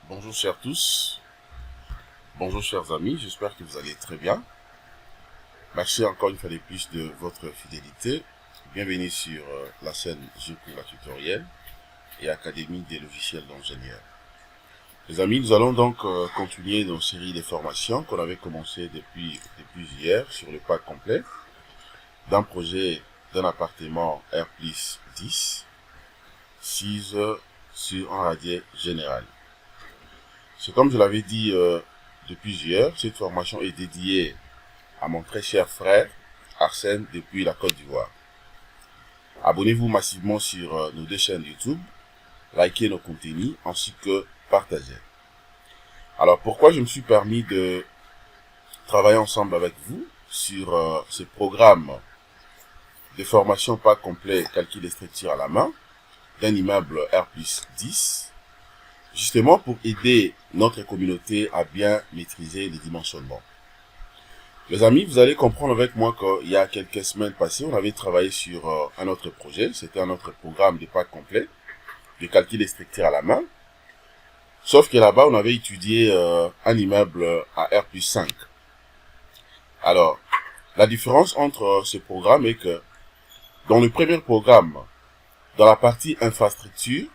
Bonjour chers tous, bonjour chers amis, j'espère que vous allez très bien. Merci encore une fois de plus de votre fidélité. Bienvenue sur la chaîne Juku la tutoriel et Académie des logiciels d'ingénieurs. Les amis, nous allons donc continuer nos séries de formations qu'on avait commencé depuis hier sur le pack complet d'un projet d'un appartement R plus 10, 6 sur un radier général. C'est comme je l'avais dit depuis hier, cette formation est dédiée à mon très cher frère Arsène depuis la Côte d'Ivoire. Abonnez-vous massivement sur nos deux chaînes YouTube, likez nos contenus ainsi que partagez. Alors pourquoi je me suis permis de travailler ensemble avec vous sur ce programme de formation pas complet calcul et structure à la main d'un immeuble R plus 10, justement pour aider notre communauté à bien maîtriser les dimensionnements. Les amis, vous allez comprendre avec moi qu'il y a quelques semaines passées, on avait travaillé sur un autre projet. C'était un autre programme de pack complet, de calcul et structure à la main. Sauf que là-bas, on avait étudié un immeuble à R plus 5. Alors, la différence entre ce programme est que dans le premier programme, dans la partie infrastructure,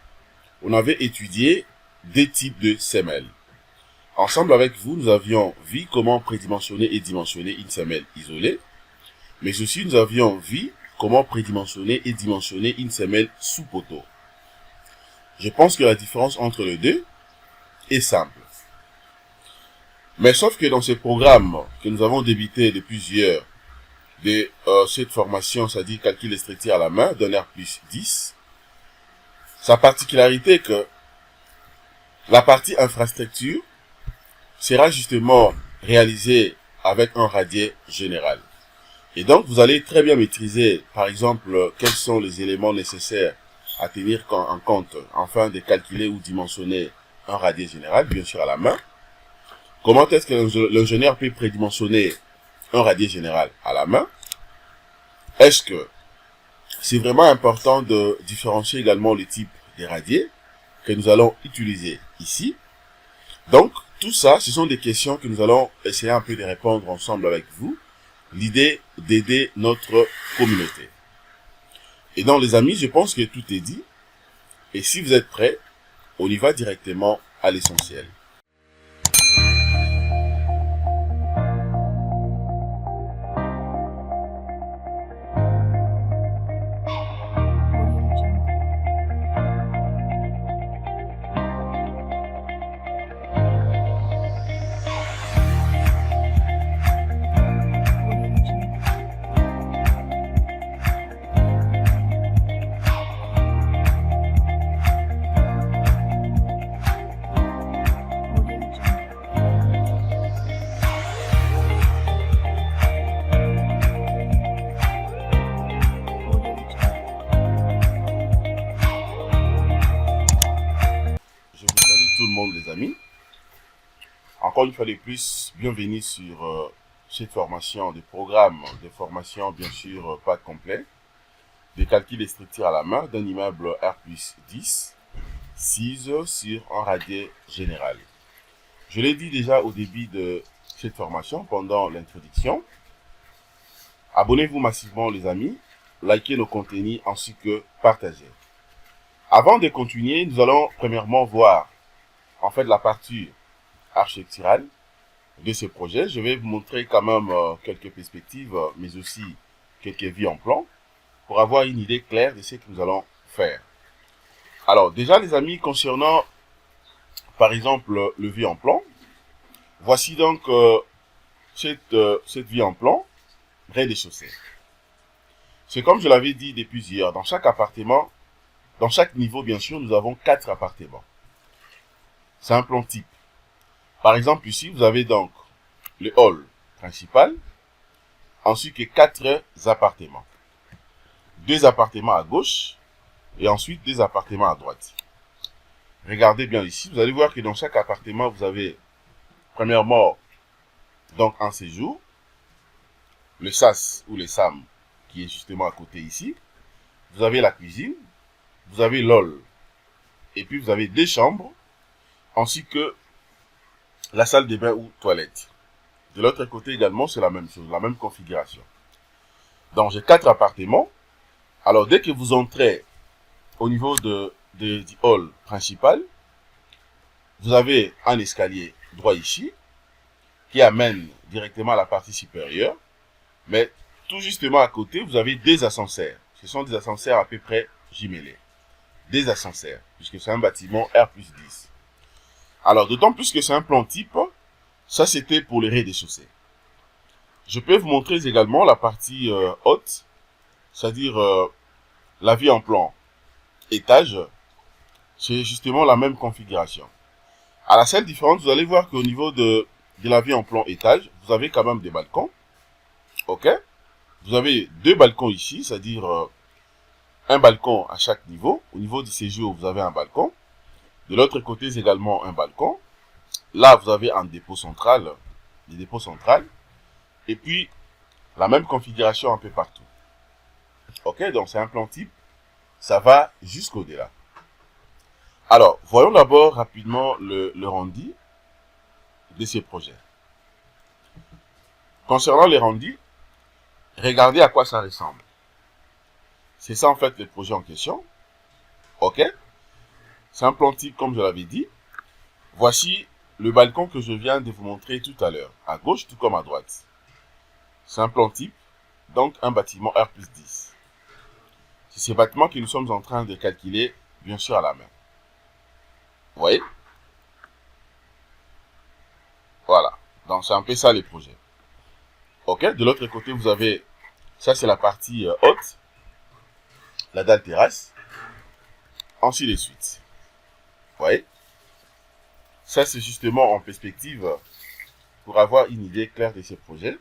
on avait étudié deux types de semelles. Ensemble avec vous, nous avions vu comment prédimensionner et dimensionner une semelle isolée, mais aussi nous avions vu comment prédimensionner et dimensionner une semelle sous poteau. Je pense que la différence entre les deux est simple. Mais sauf que dans ce programme que nous avons débuté depuis plusieurs de cette formation, c'est-à-dire calcul et structure à la main, d'un R plus 10, sa particularité est que la partie infrastructure sera justement réalisée avec un radier général. Et donc, vous allez très bien maîtriser, par exemple, quels sont les éléments nécessaires à tenir en compte afin de calculer ou dimensionner un radier général, bien sûr à la main. Comment est-ce que l'ingénieur peut prédimensionner un radier général à la main? Est-ce que c'est vraiment important de différencier également le type des radiers que nous allons utiliser ici? Donc, tout ça, ce sont des questions que nous allons essayer un peu de répondre ensemble avec vous. L'idée d'aider notre communauté. Et donc, les amis, je pense que tout est dit. Et si vous êtes prêts, on y va directement à l'essentiel. Je vous salue tout le monde, les amis. Encore une fois de plus, bienvenue sur cette formation de programme de formation, bien sûr, pas complet, de calcul et structure à la main d'un immeuble R plus 10, 6 sur un radier général. Je l'ai dit déjà au début de cette formation, pendant l'introduction. Abonnez-vous massivement, les amis, likez nos contenus ainsi que partagez. Avant de continuer, nous allons premièrement voir en fait la partie architecturale de ce projet. Je vais vous montrer quand même quelques perspectives, mais aussi quelques vues en plan, pour avoir une idée claire de ce que nous allons faire. Alors déjà les amis, concernant par exemple le vue en plan, voici donc cette vue en plan, rez-de-chaussée. C'est comme je l'avais dit depuis hier, dans chaque appartement, dans chaque niveau bien sûr, nous avons 4 appartements. C'est un plan type. Par exemple ici, vous avez donc le hall principal, ensuite que 4 appartements. 2 appartements à gauche, et ensuite 2 appartements à droite. Regardez bien ici, vous allez voir que dans chaque appartement, vous avez, premièrement, donc un séjour, le sas ou le sam, qui est justement à côté ici. Vous avez la cuisine, vous avez l'hall, et puis vous avez 2 chambres, ainsi que la salle de bain ou toilette. De l'autre côté également, c'est la même chose, la même configuration. Donc, j'ai 4 appartements. Alors, dès que vous entrez au niveau du hall principal, vous avez un escalier droit ici, qui amène directement à la partie supérieure. Mais tout justement à côté, vous avez des ascenseurs. Ce sont des ascenseurs à peu près jumelés. Des ascenseurs, puisque c'est un bâtiment R+10. Alors, d'autant plus que c'est un plan type, ça c'était pour le rez-de-chaussée. Je peux vous montrer également la partie haute, c'est-à-dire la vie en plan étage. C'est justement la même configuration. À la seule différence, vous allez voir qu'au niveau de la vie en plan étage, vous avez quand même des balcons. Ok? Vous avez 2 balcons ici, c'est-à-dire un balcon à chaque niveau. Au niveau du séjour, vous avez un balcon. De l'autre côté, également un balcon. Là, vous avez un dépôt central, des dépôts centrales. Et puis, la même configuration un peu partout. Ok, donc c'est un plan type. Ça va jusqu'au-delà. Alors, voyons d'abord rapidement le rendu de ces projets. Concernant les rendus, regardez à quoi ça ressemble. C'est ça en fait le projet en question. Ok. C'est un plan type comme je l'avais dit. Voici le balcon que je viens de vous montrer tout à l'heure, à gauche tout comme à droite. C'est un plan type, donc un bâtiment R+10. C'est ces bâtiments que nous sommes en train de calculer, bien sûr à la main. Vous voyez? Voilà. Donc c'est un peu ça les projets. Ok. De l'autre côté, vous avez, ça c'est la partie haute, la dalle terrasse, ainsi de suite. Vous voyez? Ça c'est justement en perspective pour avoir une idée claire de ces projets.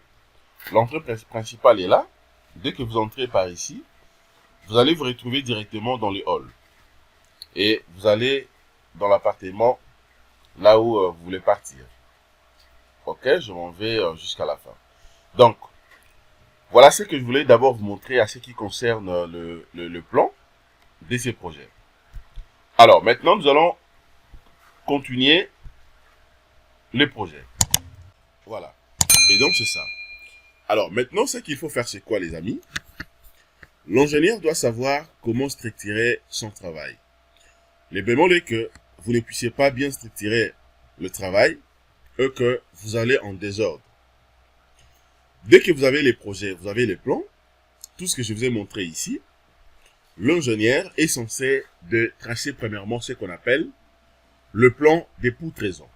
L'entrée principale est là. Dès que vous entrez par ici, vous allez vous retrouver directement dans le hall. Et vous allez dans l'appartement là où vous voulez partir. Ok, je m'en vais jusqu'à la fin. Donc, voilà ce que je voulais d'abord vous montrer à ce qui concerne le plan de ces projets. Alors, maintenant, nous allons continuer les projets. Voilà. Et donc, c'est ça. Alors, maintenant, ce qu'il faut faire, c'est quoi, les amis? L'ingénieur doit savoir comment structurer son travail. Le bémol est que vous ne puissiez pas bien structurer le travail et que vous allez en désordre. Dès que vous avez les projets, vous avez les plans, tout ce que je vous ai montré ici, l'ingénieur est censé de tracer premièrement ce qu'on appelle le plan des poutraisons.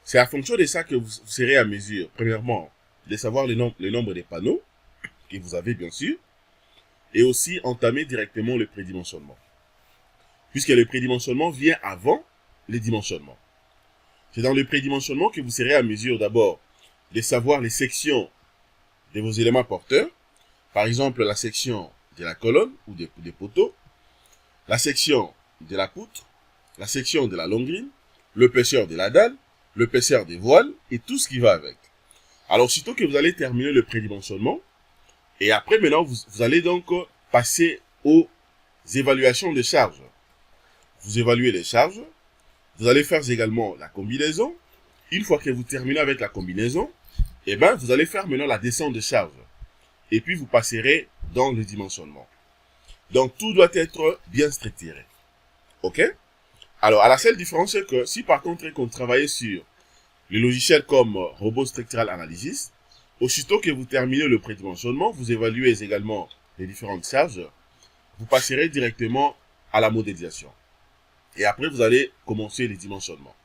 C'est à fonction de ça que vous serez à mesure, premièrement, de savoir le nombre des panneaux que vous avez bien sûr, et aussi entamer directement le prédimensionnement. Puisque le prédimensionnement vient avant le dimensionnement. C'est dans le prédimensionnement que vous serez à mesure d'abord de savoir les sections de vos éléments porteurs, par exemple la section de la colonne ou des poteaux, la section de la poutre, la section de la longrine, l'épaisseur de la dalle, l'épaisseur des voiles et tout ce qui va avec. Alors, sitôt que vous allez terminer le prédimensionnement, et après maintenant, vous allez donc passer aux évaluations de charges. Vous évaluez les charges, vous allez faire également la combinaison. Une fois que vous terminez avec la combinaison, eh ben, vous allez faire maintenant la descente de charges. Et puis, vous passerez dans le dimensionnement. Donc, tout doit être bien structuré. OK? Alors, à la seule différence, c'est que si par contre, on travaille sur les logiciels comme Robot Structural Analysis, aussitôt que vous terminez le prédimensionnement, vous évaluez également les différentes charges, vous passerez directement à la modélisation. Et après, vous allez commencer les dimensionnements.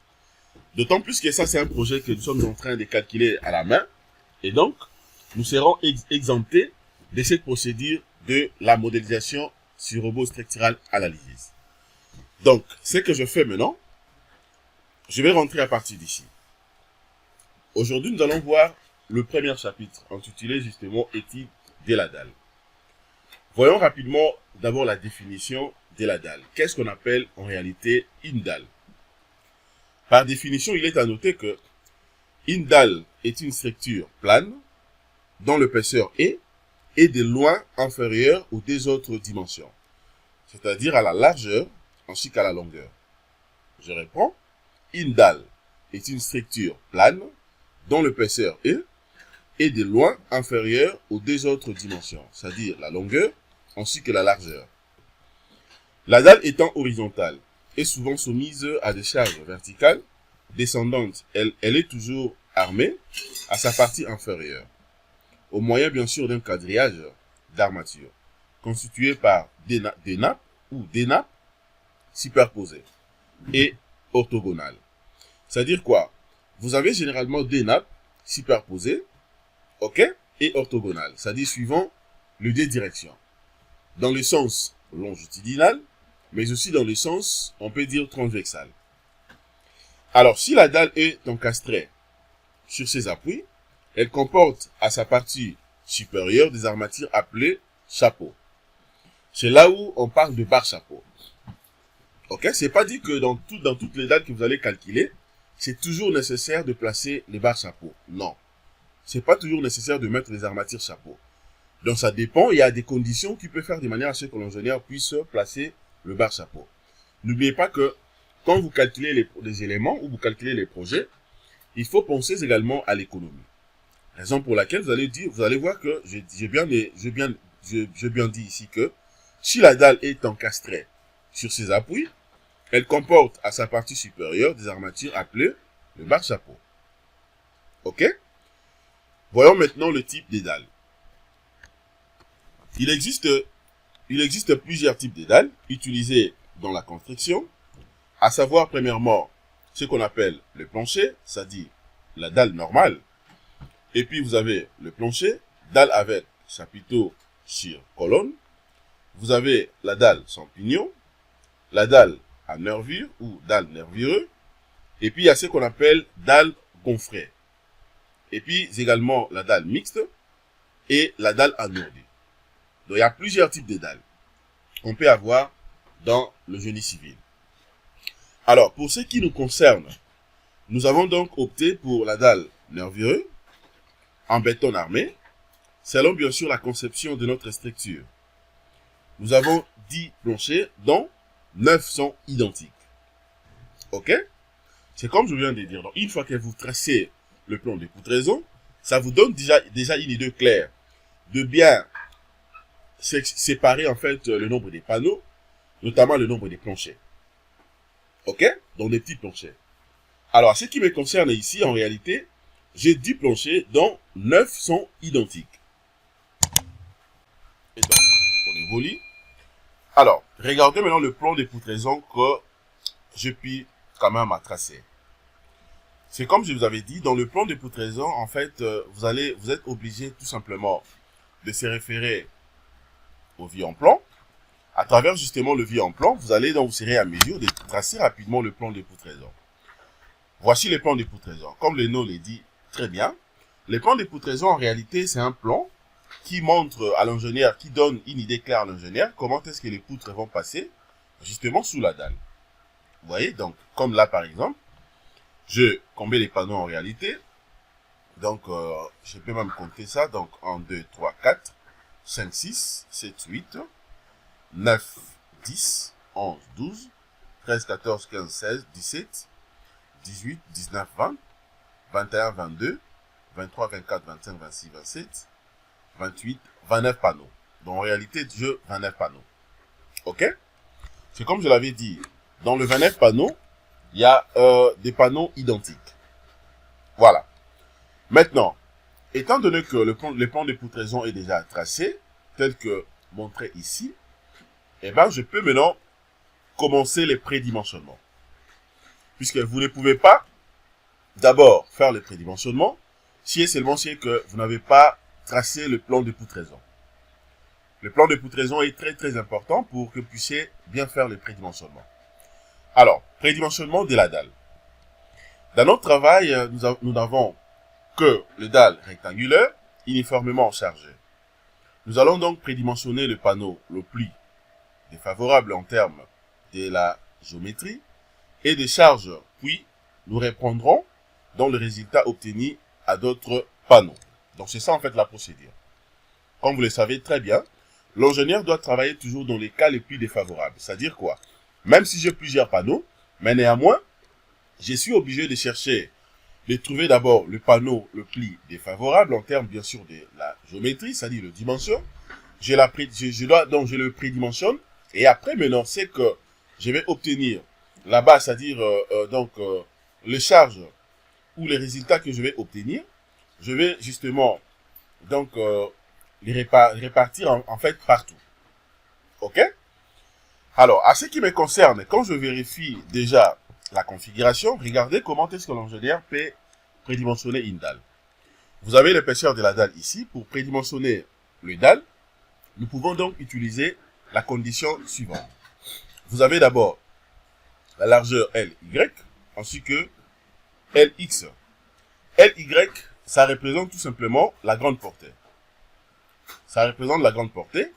D'autant plus que ça, c'est un projet que nous sommes en train de calculer à la main. Et donc, nous serons exemptés de cette procédure de la modélisation sur Robot Structural Analysis. Donc, ce que je fais maintenant, je vais rentrer à partir d'ici. Aujourd'hui, nous allons voir le premier chapitre, intitulé justement Étude de la dalle. Voyons rapidement d'abord la définition de la dalle. Qu'est-ce qu'on appelle en réalité une dalle? Par définition, il est à noter que une dalle est une structure plane dont l'épaisseur est de loin inférieure aux deux autres dimensions, c'est-à-dire à la largeur ainsi qu'à la longueur. Je reprends. une dalle est une structure plane dont l'épaisseur est de loin inférieure aux deux autres dimensions, c'est-à-dire la longueur ainsi que la largeur. La dalle étant horizontale est souvent soumise à des charges verticales descendantes. Elle est toujours armée à sa partie inférieure, au moyen bien sûr d'un quadrillage d'armature, constitué par des nappes ou des nappes superposées et orthogonales. C'est-à-dire quoi? Vous avez généralement des nappes superposées, ok, et orthogonales, c'est-à-dire suivant les deux directions, dans le sens longitudinal, mais aussi dans le sens, on peut dire, transversal. Alors, si la dalle est encastrée sur ses appuis, elle comporte à sa partie supérieure des armatures appelées chapeaux. C'est là où on parle de barre chapeau. Ok, c'est pas dit que dans toutes les dalles que vous allez calculer, c'est toujours nécessaire de placer les barres chapeaux. Non. C'est pas toujours nécessaire de mettre les armatures chapeaux. Donc ça dépend, il y a des conditions qui peuvent faire de manière à ce que l'ingénieur puisse placer le barre chapeau. N'oubliez pas que quand vous calculez les éléments ou vous calculez les projets, il faut penser également à l'économie. Raison pour laquelle vous allez voir que j'ai bien dit ici que si la dalle est encastrée sur ses appuis, elle comporte à sa partie supérieure des armatures appelées le barre chapeau. Ok? Voyons maintenant le type des dalles. Il existe plusieurs types de dalles utilisées dans la construction, à savoir premièrement ce qu'on appelle le plancher, c'est-à-dire la dalle normale. Et puis vous avez le plancher, dalle avec chapiteau sur colonne. Vous avez la dalle sans pignon, la dalle à nervure ou dalle nervureuse. Et puis il y a ce qu'on appelle dalle gonfrée. Et puis également la dalle mixte et la dalle alourdie. Donc il y a plusieurs types de dalles qu'on peut avoir dans le génie civil. Alors pour ce qui nous concerne, nous avons donc opté pour la dalle nervureuse en béton armé, selon bien sûr la conception de notre structure. Nous avons 10 planchers, dont 9 sont identiques. Ok? C'est comme je viens de dire. Donc, une fois que vous tracez le plan de poutraison, ça vous donne déjà une idée claire de bien séparer en fait le nombre des panneaux, notamment le nombre des planchers. Ok? Donc des petits planchers. Alors, ce qui me concerne ici, en réalité, j'ai 10 planchers dont 9 sont identiques. Et donc, on évolue. Alors, regardez maintenant le plan de poutraison que j'ai pu quand même à tracer. C'est comme je vous avais dit, dans le plan de poutraison, en fait, vous êtes obligé tout simplement de se référer au vue en plan. À travers justement le vue en plan, vous serez à mesure de tracer rapidement le plan de poutraison. Voici le plan de poutraison. Comme le nom le dit très bien, le plan de poutraison, en réalité, c'est un plan qui montre à l'ingénieur, qui donne une idée claire à l'ingénieur, comment est-ce que les poutres vont passer justement sous la dalle. Vous voyez, donc, comme là par exemple, je combats les panneaux en réalité. Donc, je peux même compter ça. Donc, 1, 2, 3, 4, 5, 6, 7, 8, 9, 10, 11, 12, 13, 14, 15, 16, 17, 18, 19, 20, 21, 22, 23, 24, 25, 26, 27, 28, 29 panneaux. Donc, en réalité, j'ai 29 panneaux. Ok? C'est comme je l'avais dit. Dans le 29 panneaux, il y a des panneaux identiques. Voilà. Maintenant, étant donné que le plan de poutraison est déjà tracé, tel que montré ici, eh ben, je peux maintenant commencer les prédimensionnements. Puisque vous ne pouvez pas d'abord faire le prédimensionnement si et seulement si que vous n'avez pas tracé le plan de poutraison. Le plan de poutraison est très très important pour que vous puissiez bien faire le prédimensionnement. Alors, prédimensionnement de la dalle. Dans notre travail, nous n'avons que les dalles rectangulaires uniformément chargées. Nous allons donc prédimensionner le panneau le plus défavorable en termes de la géométrie et des charges, puis nous répondrons dans le résultat obtenu à d'autres panneaux. Donc c'est ça en fait la procédure. Comme vous le savez très bien, l'ingénieur doit travailler toujours dans les cas les plus défavorables. C'est-à-dire quoi? Même si j'ai plusieurs panneaux, mais néanmoins, je suis obligé de chercher, de trouver d'abord le panneau le plus défavorable en termes bien sûr de la géométrie, c'est-à-dire de dimension. Je le prédimensionne et après maintenant c'est que je vais obtenir là-bas, c'est-à-dire les charges ou les résultats que je vais obtenir, je vais justement donc les répartir en fait partout. Ok? Alors, à ce qui me concerne, quand je vérifie déjà la configuration, regardez comment est-ce que l'ingénieur peut prédimensionner une dalle. Vous avez l'épaisseur de la dalle ici. Pour prédimensionner le dalle, nous pouvons donc utiliser la condition suivante. Vous avez d'abord la largeur LY, ainsi que LX. LY, ça représente tout simplement la grande portée. Ça représente la grande portée,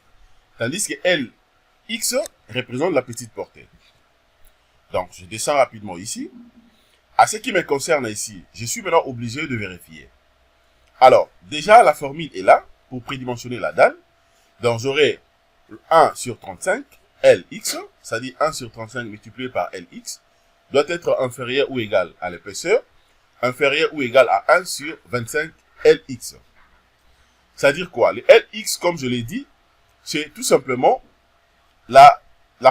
tandis que LX représente la petite portée. Donc, je descends rapidement ici. À ce qui me concerne ici, je suis maintenant obligé de vérifier. Alors, déjà, la formule est là pour prédimensionner la dalle. Donc, j'aurai 1 sur 35 LX, c'est-à-dire 1 sur 35 multiplié par LX, doit être inférieur ou égal à l'épaisseur, inférieur ou égal à 1 sur 25 LX. C'est-à-dire quoi? Le LX, comme je l'ai dit, c'est tout simplement la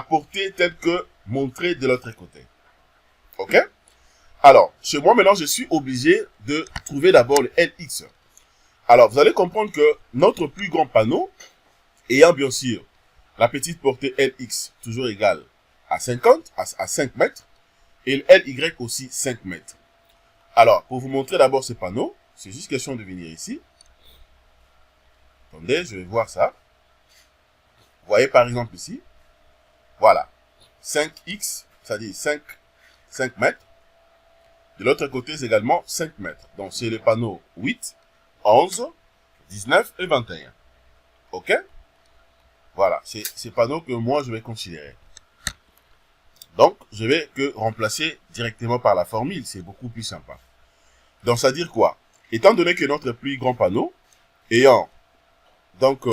portée telle que montrée de l'autre côté. Ok? Alors, chez moi, maintenant, je suis obligé de trouver d'abord le LX. Alors, vous allez comprendre que notre plus grand panneau, ayant bien sûr la petite portée LX toujours égale à 50, à 5 mètres, et le LY aussi 5 mètres. Alors, pour vous montrer d'abord ce panneau, c'est juste question de venir ici. Attendez, je vais voir ça. Vous voyez par exemple ici, voilà, 5x, c'est-à-dire 5 mètres. De l'autre côté, c'est également 5 mètres. Donc, c'est le panneau 8, 11, 19 et 21. OK? Voilà, c'est ces panneaux que moi, je vais considérer. Donc, je vais que remplacer directement par la formule. C'est beaucoup plus sympa. Donc, ça veut dire quoi? Étant donné que notre plus grand panneau, ayant donc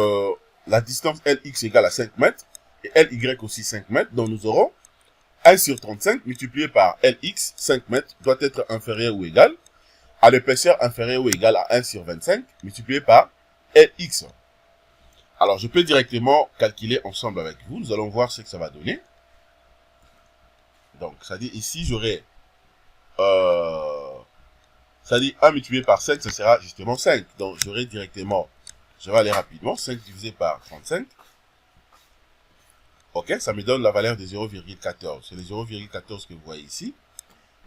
la distance LX égale à 5 mètres, et LY aussi 5 mètres, donc nous aurons 1 sur 35 multiplié par LX, 5 mètres, doit être inférieur ou égal à l'épaisseur inférieure ou égale à 1 sur 25 multiplié par LX. Alors, je peux directement calculer ensemble avec vous. Nous allons voir ce que ça va donner. Donc, ça dit ici, j'aurai... ça dit 1 multiplié par 5, ce sera justement 5. Donc, j'aurai directement... Je vais aller rapidement. 5 divisé par 35. Ok, ça me donne la valeur de 0,14. C'est le 0,14 que vous voyez ici.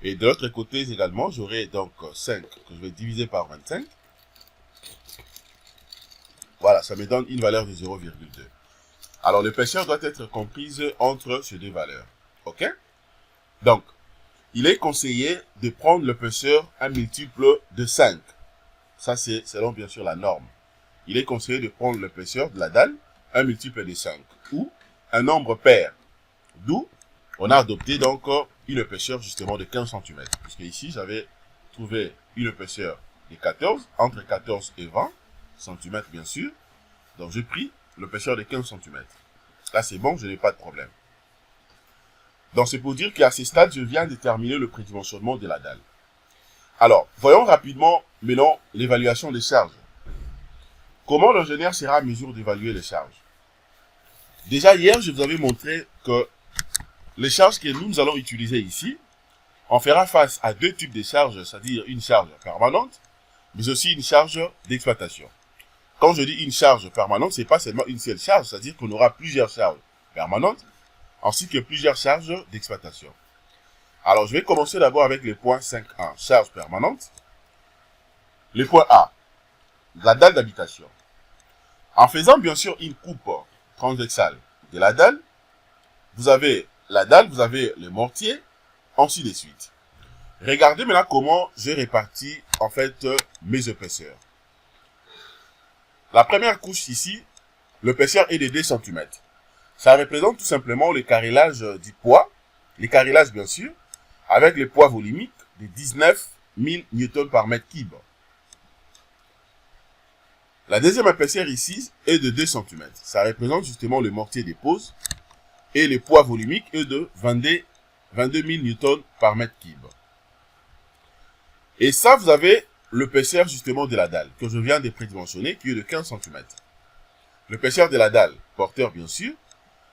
Et de l'autre côté également, j'aurai donc 5 que je vais diviser par 25. Voilà, ça me donne une valeur de 0,2. Alors, l'épaisseur doit être comprise entre ces deux valeurs. Ok? Donc, il est conseillé de prendre l'épaisseur un multiple de 5. Ça, c'est selon bien sûr la norme. Il est conseillé de prendre l'épaisseur de la dalle un multiple de 5. Ou un nombre pair. D'où on a adopté donc une épaisseur justement de 15 cm. Puisque ici, j'avais trouvé une épaisseur de 14, entre 14 et 20 cm bien sûr. Donc j'ai pris l'épaisseur de 15 cm. Là c'est bon, je n'ai pas de problème. Donc c'est pour dire qu'à ce stade, je viens de terminer le prédimensionnement de la dalle. Alors, voyons rapidement maintenant l'évaluation des charges. Comment l'ingénieur sera à mesure d'évaluer les charges? Déjà hier, je vous avais montré que les charges que nous allons utiliser ici, on fera face à deux types de charges, c'est-à-dire une charge permanente, mais aussi une charge d'exploitation. Quand je dis une charge permanente, ce n'est pas seulement une seule charge, c'est-à-dire qu'on aura plusieurs charges permanentes, ainsi que plusieurs charges d'exploitation. Alors, je vais commencer d'abord avec le point 5.1, charge permanente. Le point A, la dalle d'habitation. En faisant bien sûr une coupe transversale de la dalle, vous avez la dalle, vous avez le mortier, ainsi de suite. Regardez maintenant comment j'ai réparti en fait mes épaisseurs. La première couche ici, l'épaisseur est de 2 cm. Ça représente tout simplement le carrelage du poids, le carrelage bien sûr, avec le poids volumique de 19 000 Newton par mètre cube. La deuxième épaisseur ici est de 2 cm. Ça représente justement le mortier de pose et le poids volumique est de 22 000 Newton par mètre cube. Et ça, vous avez l'épaisseur justement de la dalle, que je viens de prédimensionner, qui est de 15 cm. L'épaisseur de la dalle, porteur bien sûr,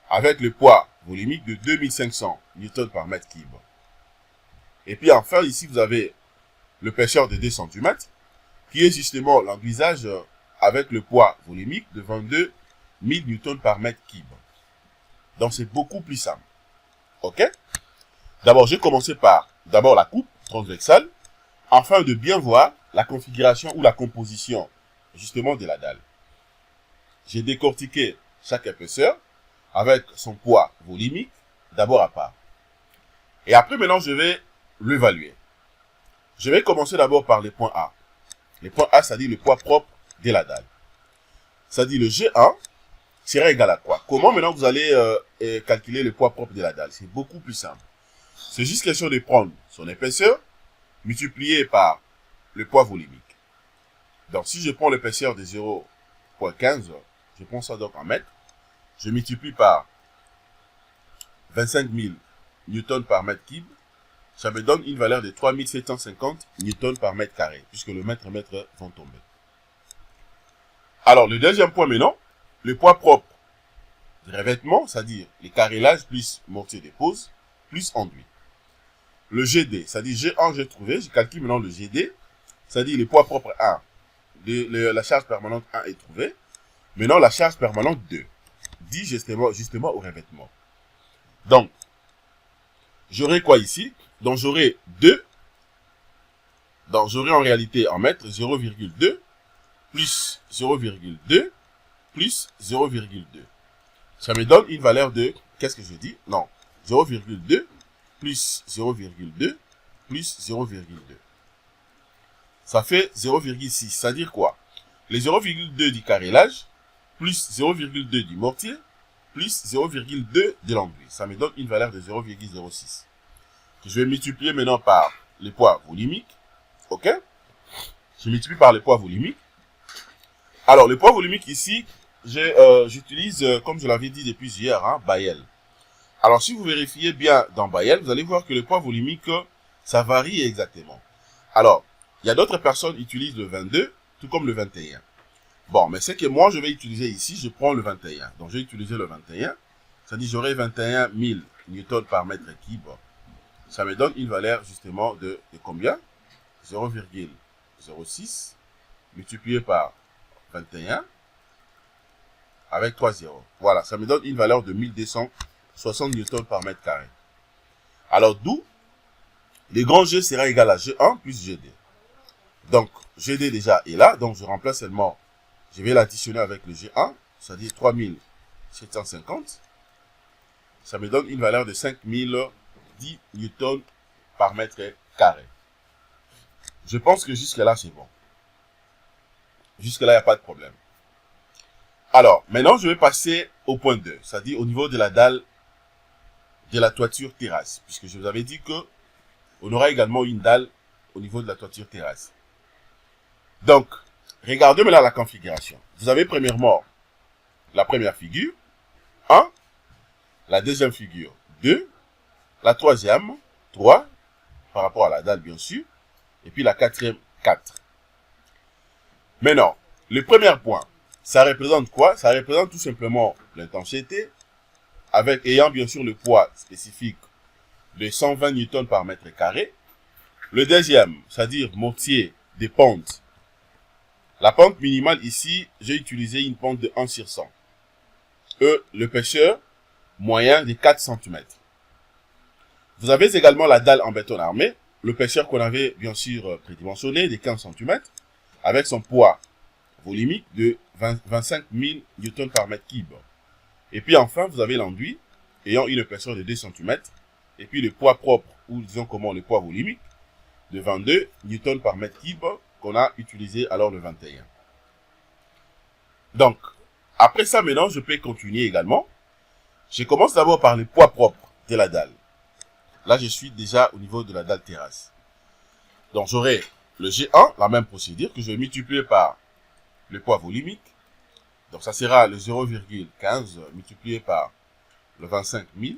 avec le poids volumique de 2500 Newton par mètre cube. Et puis enfin, ici, vous avez l'épaisseur de 2 cm, qui est justement l'enduisage avec le poids volumique de 22 000 Newton par mètre cube. Donc, c'est beaucoup plus simple. OK? D'abord, je vais commencer par d'abord la coupe transversale, afin de bien voir la configuration ou la composition justement de la dalle. J'ai décortiqué chaque épaisseur avec son poids volumique, d'abord à part. Et après, maintenant, je vais l'évaluer. Je vais commencer d'abord par les points A. Les points A, c'est-à-dire le poids propre de la dalle. C'est-à-dire le G1 sera égal à quoi? Comment maintenant vous allez calculer le poids propre de la dalle? C'est beaucoup plus simple. C'est juste question de prendre son épaisseur multiplié par le poids volumique. Donc, si je prends l'épaisseur de 0,15, je prends ça donc en mètres, je multiplie par 25 000 newtons par mètre cube, ça me donne une valeur de 3750 newtons par mètre carré, puisque le mètre et mètre vont tomber. Alors, le deuxième point maintenant, le poids propre du revêtement, c'est-à-dire les carrelages plus mortier de pose, plus enduit. Le GD, c'est-à-dire G1, j'ai trouvé, je calcule maintenant le GD, c'est-à-dire le poids propre 1, la charge permanente 1 est trouvée. Maintenant, la charge permanente 2, dit justement au revêtement. Donc, j'aurai quoi ici? Donc, j'aurai 2, donc j'aurai en réalité en mètres 0,2 plus 0,2 plus 0,2. Ça me donne une valeur de, qu'est-ce que je dis? Non, 0,2 plus 0,2 plus 0,2. Ça fait 0,6. C'est-à-dire quoi? Les 0,2 du carrelage plus 0,2 du mortier plus 0,2 de l'enduit. Ça me donne une valeur de 0,06. Je vais multiplier maintenant par le poids volumique. OK? Je multiplie par le poids volumique. Alors, le poids volumique ici, j'utilise, comme je l'avais dit depuis hier, Bayel. Alors, si vous vérifiez bien dans Bayel, vous allez voir que le poids volumique, ça varie exactement. Alors, il y a d'autres personnes qui utilisent le 22, tout comme le 21. Bon, mais c'est que moi, je vais utiliser ici, je prends le 21. Donc, je vais utiliser le 21. Ça dit, j'aurai 21 000 newtons par mètre cube. Ça me donne une valeur, justement, de combien? 0,06 multiplié par 21 avec 3 zéros. Voilà, ça me donne une valeur de 1260 newtons par mètre carré. Alors, d'où le grand G sera égal à G1 plus GD. Donc, GD déjà est là, donc je remplace seulement, je vais l'additionner avec le G1, c'est-à-dire 3750. Ça me donne une valeur de 5010 newtons par mètre carré. Je pense que jusque-là, c'est bon. Jusque-là, il n'y a pas de problème. Alors, maintenant, je vais passer au point 2, c'est-à-dire au niveau de la dalle de la toiture terrasse, puisque je vous avais dit que on aura également une dalle au niveau de la toiture terrasse. Donc, regardez maintenant la configuration. Vous avez premièrement la première figure, 1, la deuxième figure, 2, la troisième, 3, par rapport à la dalle bien sûr, et puis la quatrième, 4. Maintenant, le premier point, ça représente quoi? Ça représente tout simplement l'intensité, avec ayant bien sûr le poids spécifique de 120 newtons par mètre carré. Le deuxième, c'est-à-dire mortier des pentes. La pente minimale ici, j'ai utilisé une pente de 1 sur 100. L'épaisseur moyen de 4 cm. Vous avez également la dalle en béton armé, l'épaisseur qu'on avait bien sûr prédimensionnée de 15 cm, avec son poids volumique de 25 000 newtons par mètre cube. Et puis enfin, vous avez l'enduit, ayant une épaisseur de 2 cm, et puis le poids propre, ou disons comment le poids volumique, de 22 newtons par mètre cube, qu'on a utilisé alors le 21. Donc, après ça, maintenant, je peux continuer également. Je commence d'abord par le poids propre de la dalle. Là, je suis déjà au niveau de la dalle terrasse. Donc, j'aurai le G1, la même procédure, que je vais multiplier par le poids volumique. Donc, ça sera le 0,15 multiplié par le 25 000.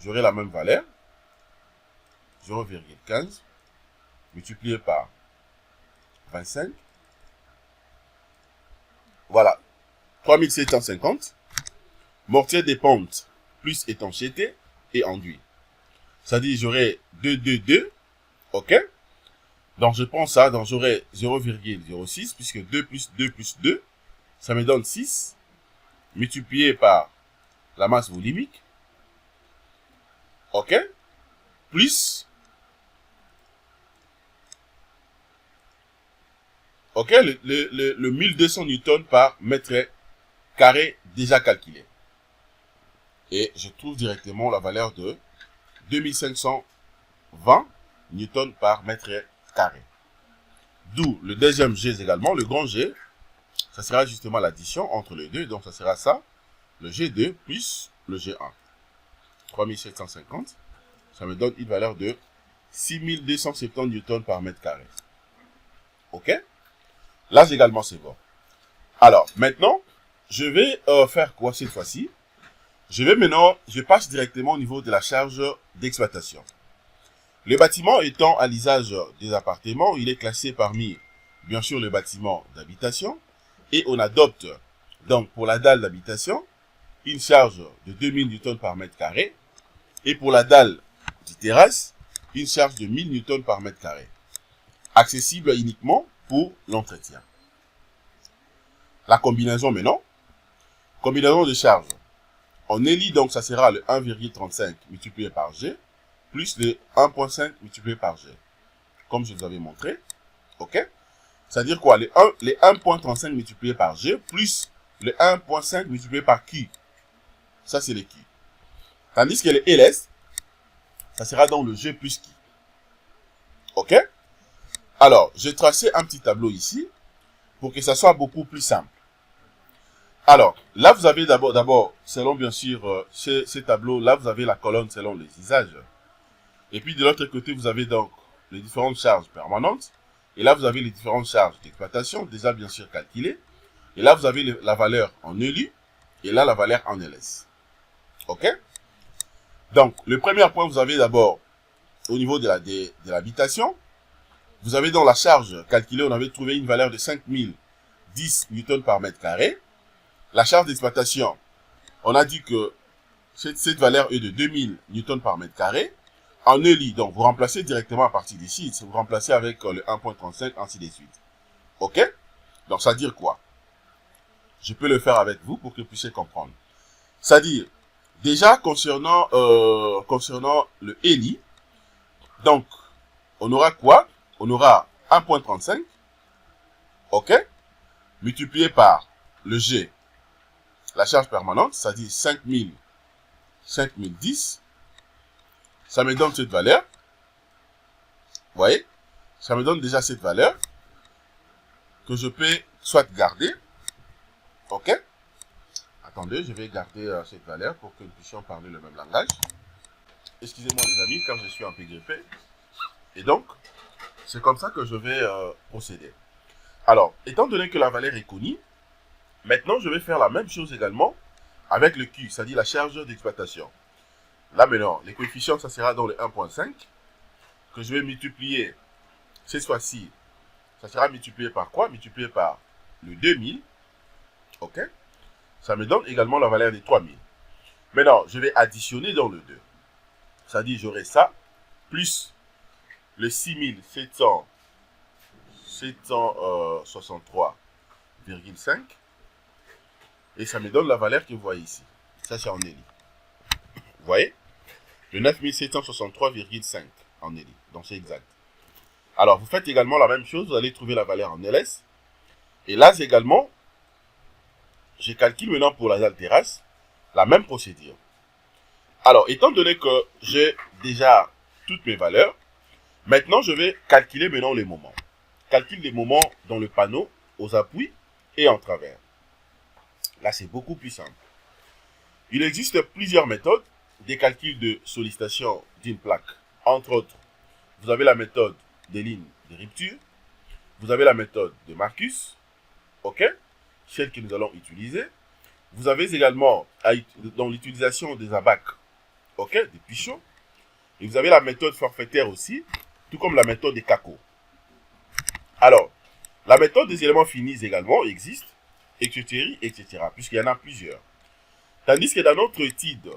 J'aurai la même valeur. 0,15 multiplié par 25. Voilà. 3750. Mortier des pentes plus étanchéité et enduit. C'est-à-dire, j'aurai 2, 2, 2. OK? Donc, je prends ça. Donc, j'aurai 0,06 puisque 2 plus 2 plus 2, ça me donne 6. Multiplié par la masse volumique. OK? Plus. OK? Le 1200 newtons par mètre carré déjà calculé. Et je trouve directement la valeur de 2520 newtons par mètre carré. D'où le deuxième G également, le grand G, ça sera justement l'addition entre les deux. Donc ça sera ça, le G2 plus le G1. 3750, ça me donne une valeur de 6270 newtons par mètre carré. OK? Là également c'est bon. Alors maintenant, je vais faire quoi cette fois-ci? Je passe directement au niveau de la charge d'exploitation. Le bâtiment étant à l'usage des appartements, il est classé parmi, bien sûr, le bâtiment d'habitation. Et on adopte, donc, pour la dalle d'habitation, une charge de 2000 newtons par mètre carré. Et pour la dalle de terrasse, une charge de 1000 newtons par mètre carré. Accessible uniquement pour l'entretien. La combinaison maintenant. Combinaison de charges. En élit, donc, ça sera le 1,35 multiplié par G, plus le 1,5 multiplié par G. Comme je vous avais montré. OK? C'est-à-dire quoi? Les 1,35 multiplié par G, plus le 1,5 multiplié par Q. Ça, c'est le Q. Tandis que le LS, ça sera donc le G plus Q. OK? Alors, j'ai tracé un petit tableau ici, pour que ça soit beaucoup plus simple. Alors, là, vous avez d'abord, selon bien sûr ces tableaux-là, vous avez la colonne selon les usages. Et puis de l'autre côté, vous avez donc les différentes charges permanentes. Et là, vous avez les différentes charges d'exploitation, déjà bien sûr calculées. Et là, vous avez la valeur en ELU. Et là, la valeur en LS. OK? Donc, le premier point, vous avez d'abord, au niveau de l'habitation, vous avez dans la charge calculée, on avait trouvé une valeur de 5010 newtons par mètre carré. La charge d'exploitation, on a dit que cette valeur est de 2000 newtons par mètre carré. En ELI, donc vous remplacez directement à partir d'ici, vous remplacez avec le 1,35, ainsi de suite. OK? Donc ça veut dire quoi? Je peux le faire avec vous pour que vous puissiez comprendre. C'est-à-dire, déjà concernant le ELI, donc on aura quoi? On aura 1,35, OK? Multiplié par le G, la charge permanente, c'est-à-dire 5010, ça me donne cette valeur. Vous voyez? Ça me donne déjà cette valeur que je peux soit garder. OK? Attendez, je vais garder cette valeur pour que nous puissions parler le même langage. Excusez-moi les amis, car je suis un peu grippé. Et donc, c'est comme ça que je vais procéder. Alors, étant donné que la valeur est connue, maintenant je vais faire la même chose également avec le Q, c'est-à-dire la charge d'exploitation. Là maintenant, les coefficients, ça sera dans le 1,5 que je vais multiplier. Cette fois-ci, ça sera multiplié par quoi? Multiplié par le 2000. OK? Ça me donne également la valeur des 3000. Maintenant, je vais additionner dans le 2. C'est-à-dire, j'aurai ça, plus le 6763,5. Et ça me donne la valeur que vous voyez ici. Ça, c'est en ELI. Vous voyez? Le 9763,5 en ELI. Donc, c'est exact. Alors, vous faites également la même chose. Vous allez trouver la valeur en LS. Et là, également, je calcule maintenant pour la dalle terrasse la même procédure. Alors, étant donné que j'ai déjà toutes mes valeurs, maintenant, je vais calculer maintenant les moments. Calcule les moments dans le panneau, aux appuis et en travers. Là, c'est beaucoup plus simple. Il existe plusieurs méthodes des calculs de sollicitation d'une plaque. Entre autres, vous avez la méthode des lignes de rupture. Vous avez la méthode de Marcus. OK? Celle que nous allons utiliser. Vous avez également dans l'utilisation des abacs. OK? Des pichons. Et vous avez la méthode forfaitaire aussi. tout comme la méthode des CACO. Alors, la méthode des éléments finis également existe, etc., etc., puisqu'il y en a plusieurs. Tandis que dans notre étude,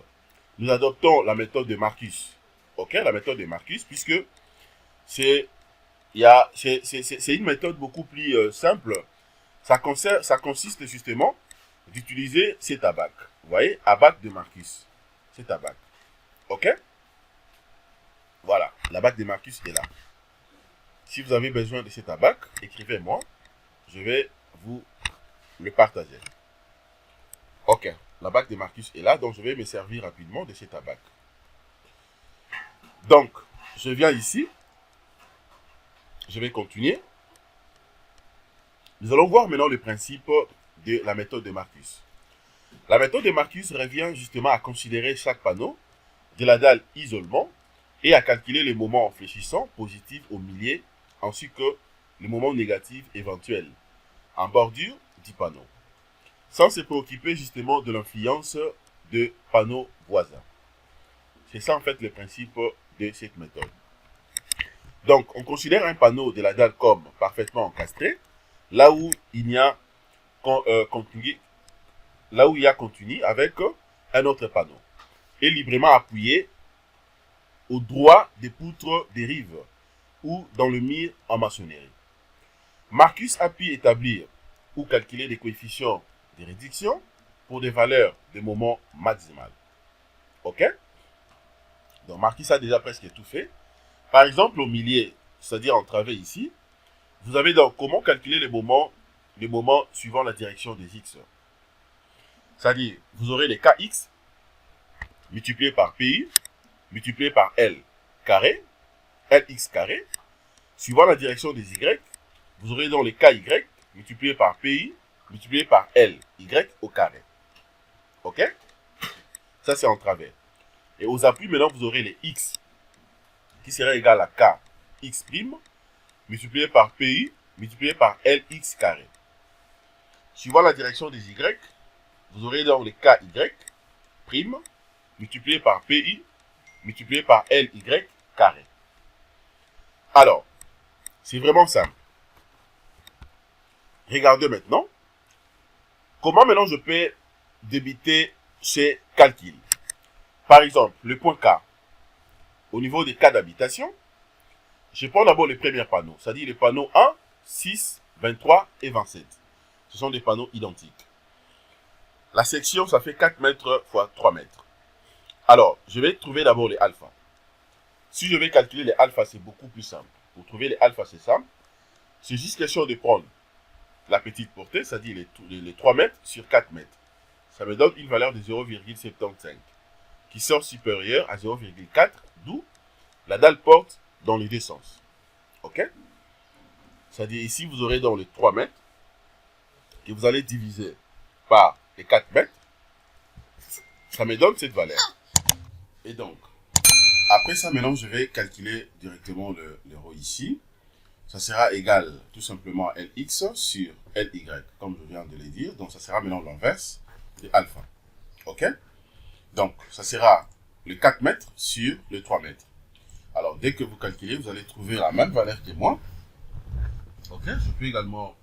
nous adoptons la méthode de Marcus. Ok, la méthode de Marcus, puisque c'est une méthode beaucoup plus simple. Ça consiste justement d'utiliser cet abac. Vous voyez, abac de Marcus. Cet abac. Ok? Voilà, l'abac de Marcus est là. Si vous avez besoin de cet abac, écrivez-moi. Je vais vous le partager. Ok, l'abac de Marcus est là, donc je vais me servir rapidement de cet abac. Donc, je viens ici. Je vais continuer. Nous allons voir maintenant le principe de la méthode de Marcus. La méthode de Marcus revient justement à considérer chaque panneau de la dalle isolement et à calculer les moments fléchissants positifs au milieu ainsi que les moments négatifs éventuels en bordure du panneau, sans se préoccuper justement de l'influence de panneaux voisins. C'est ça en fait le principe de cette méthode. Donc on considère un panneau de la dalle comme parfaitement encastré, là où il y a continu avec un autre panneau et librement appuyé au droit des poutres des rives ou dans le mur en maçonnerie. Marcus a pu établir ou calculer des coefficients de réduction pour des valeurs de moment maximal. Ok? Donc Marcus a déjà presque tout fait. Par exemple, au milieu, c'est-à-dire en travers ici, vous avez donc comment calculer les moments suivant la direction des x. C'est-à-dire, vous aurez les kx multiplié par pi multiplié par l carré, lx carré. Suivant la direction des y, vous aurez donc les ky multiplié par pi multiplié par ly au carré. Ok? Ça, c'est en travers. Et aux appuis, maintenant, vous aurez les x qui sera égal à k x' multiplié par pi multiplié par lx carré. Suivant la direction des y, vous aurez donc les ky' multiplié par pi multiplié par ly carré. Alors, c'est vraiment simple. Regardez maintenant comment maintenant je peux débiter ces calculs. Par exemple, le point K. Au niveau des cas d'habitation, je prends d'abord les premiers panneaux, c'est-à-dire les panneaux 1, 6, 23 et 27. Ce sont des panneaux identiques. La section, ça fait 4 mètres fois 3 mètres. Alors, je vais trouver d'abord les alphas. Si je vais calculer les alphas, c'est beaucoup plus simple. Pour trouver les alphas, c'est simple. C'est juste question de prendre la petite portée, c'est-à-dire les 3 mètres sur 4 mètres. Ça me donne une valeur de 0,75 qui sort supérieure à 0,4, d'où la dalle porte dans les deux sens. Ok? C'est-à-dire ici, vous aurez dans les 3 mètres que vous allez diviser par les 4 mètres. Ça me donne cette valeur. Et donc, après ça, maintenant, je vais calculer directement le rho ici. Ça sera égal tout simplement à Lx sur Ly, comme je viens de le dire. Donc, ça sera maintenant l'inverse de alpha. Ok? Donc, ça sera le 4 mètres sur le 3 mètres. Alors, dès que vous calculez, vous allez trouver la même valeur que moi. Ok? Je peux également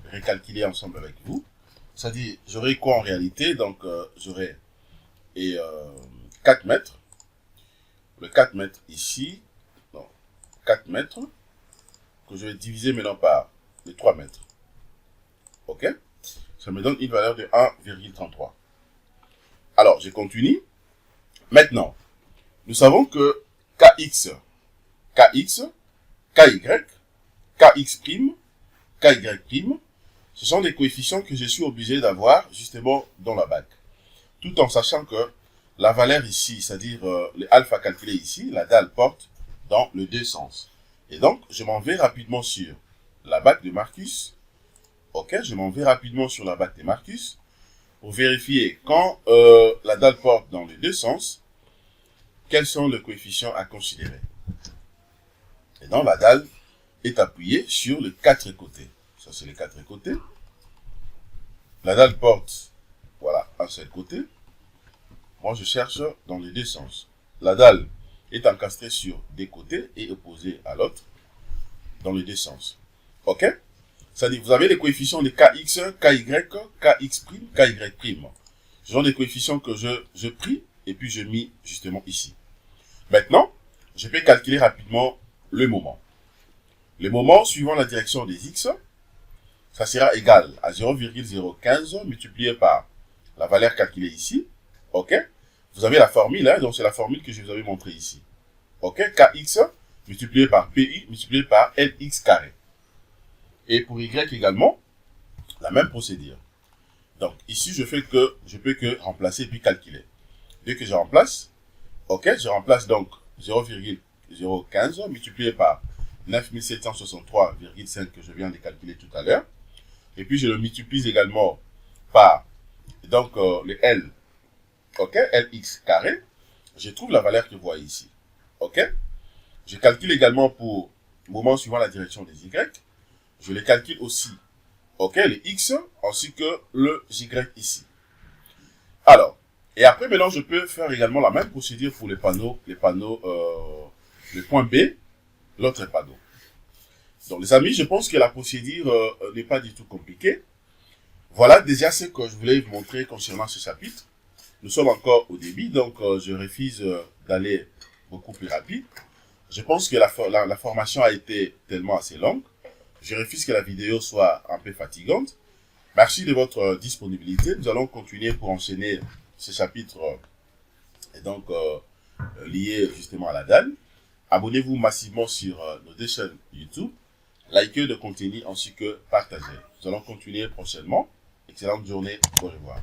récalculer ensemble avec vous. C'est-à-dire, j'aurai quoi en réalité? Donc, j'aurai 4 mètres. Le 4 mètres ici. Donc, 4 mètres. Que je vais diviser maintenant par les 3 mètres. Ok? Ça me donne une valeur de 1,33. Alors, je continue. Maintenant, nous savons que Kx, Ky, Kx', Ky', ce sont des coefficients que je suis obligé d'avoir justement dans la bague. Tout en sachant que la valeur ici, c'est-à-dire les alpha calculés ici, la dalle porte dans les deux sens. Et donc, je m'en vais rapidement sur la bague de Marcus. Ok, je m'en vais rapidement sur la bague de Marcus pour vérifier quand la dalle porte dans les deux sens, quels sont les coefficients à considérer. Et donc, la dalle est appuyée sur les 4 côtés. Ça, c'est les 4 côtés. La dalle porte, voilà, un seul côté. Moi, je cherche dans les deux sens. La dalle est encastré sur des côtés et opposé à l'autre dans les deux sens. Ok? C'est-à-dire, vous avez les coefficients de kx, ky, kx', ky'. Ce sont des coefficients que je pris et puis je mis justement ici. Maintenant, je peux calculer rapidement le moment. Le moment suivant la direction des x, ça sera égal à 0,015 multiplié par la valeur calculée ici. Ok? Vous avez la formule, hein, donc c'est la formule que je vous avais montrée ici. Ok? Kx multiplié par pi multiplié par lx carré. Et pour y également, la même procédure. Donc ici, je peux que remplacer et puis calculer. Dès que je remplace, ok, je remplace donc 0,015 multiplié par 9763,5 que je viens de calculer tout à l'heure. Et puis je le multiplie également par donc le L, ok, Lx carré. Je trouve la valeur que vous voyez ici. Ok. Je calcule également pour moment suivant la direction des y. Je les calcule aussi. Ok, les x ainsi que le y ici. Alors, et après maintenant je peux faire également la même procédure pour le point B, l'autre panneau. Donc les amis, je pense que la procédure n'est pas du tout compliquée. Voilà déjà ce que je voulais vous montrer concernant ce chapitre. Nous sommes encore au début, donc je refuse d'aller beaucoup plus rapide. Je pense que la formation a été tellement assez longue. Je refuse que la vidéo soit un peu fatigante. Merci de votre disponibilité. Nous allons continuer pour enchaîner ce chapitre lié justement à la dalle. Abonnez-vous massivement sur nos deux chaînes YouTube. Likez le contenu ainsi que partagez. Nous allons continuer prochainement. Excellente journée. Au revoir.